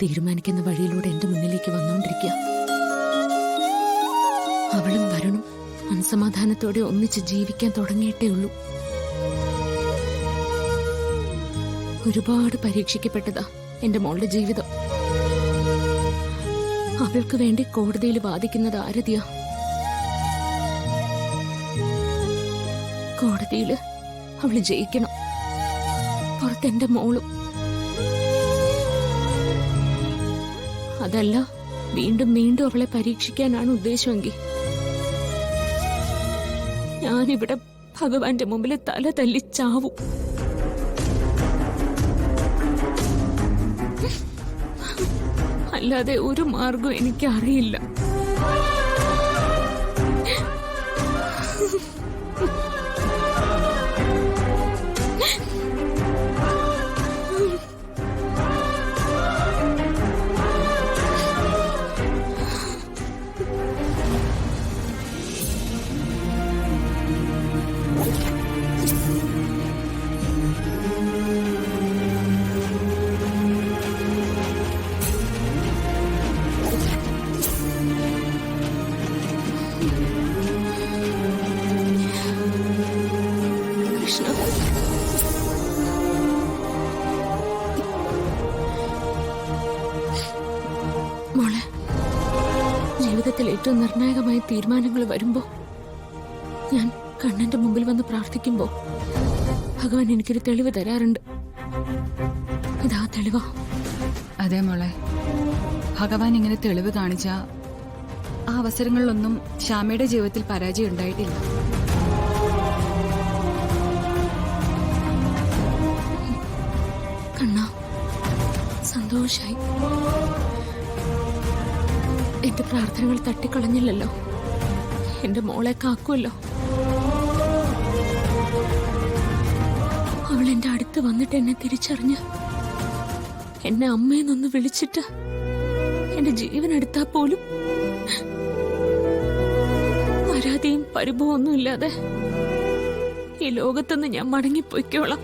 തീരുമാനിക്കുന്ന വഴിയിലൂടെ എന്റെ മുന്നിലേക്ക് വന്നുകൊണ്ടിരിക്കുക. അവളും വരുണും മനസമാധാനത്തോടെ ഒന്നിച്ച് ജീവിക്കാൻ തുടങ്ങിയിട്ടേ ഉള്ളൂ. ഒരുപാട് പരീക്ഷിക്കപ്പെട്ടതാ എന്റെ മോളുടെ ജീവിതം. അവൾക്ക് വേണ്ടി കോടതിയിൽ വാദിക്കുന്നത് ആരതിയാ. കോടതിയിൽ അവള് ജയിക്കണം, പുറത്തെന്റെ മോളും. അതല്ല, വീണ്ടും വീണ്ടും അവളെ പരീക്ഷിക്കാനാണ് ഉദ്ദേശമെങ്കിൽ ഞാനിവിടെ ഭഗവാന്റെ മുമ്പിൽ തല തല്ലി ചാവും. അല്ലാതെ ഒരു മാർഗം എനിക്കറിയില്ല. മോളെ, ജീവിതത്തിൽ ഏറ്റവും നിർണായകമായ തീരുമാനങ്ങൾ വരുമ്പോ ഞാൻ കണ്ണന്റെ മുമ്പിൽ വന്ന് പ്രാർത്ഥിക്കുമ്പോ ഭഗവാൻ എനിക്കൊരു തെളിവ് തരാറുണ്ട്. ഇതാ തെളിവാ. അതെ മോളെ, ഭഗവാൻ ഇങ്ങനെ തെളിവ് കാണിച്ച ആ അവസരങ്ങളിലൊന്നും ശ്യാമയുടെ ജീവിതത്തിൽ പരാജയം ഉണ്ടായിട്ടില്ല. കണ്ണ, സന്തോഷായി. എന്റെ പ്രാർത്ഥനകൾ തട്ടിക്കളഞ്ഞില്ലല്ലോ. എന്റെ മോളെ കാക്കുമല്ലോ. അവൾ എന്റെ അടുത്ത് വന്നിട്ട് എന്നെ തിരിച്ചറിഞ്ഞ് എന്നെ അമ്മയെന്നൊന്ന് വിളിച്ചിട്ട് എന്റെ ജീവൻ എടുത്താ പോലും പരാതിയും പരിഭവമൊന്നും ഇല്ലാതെ ഈ ലോകത്തുനിന്ന് ഞാൻ മടങ്ങിപ്പോയിക്കോളാം.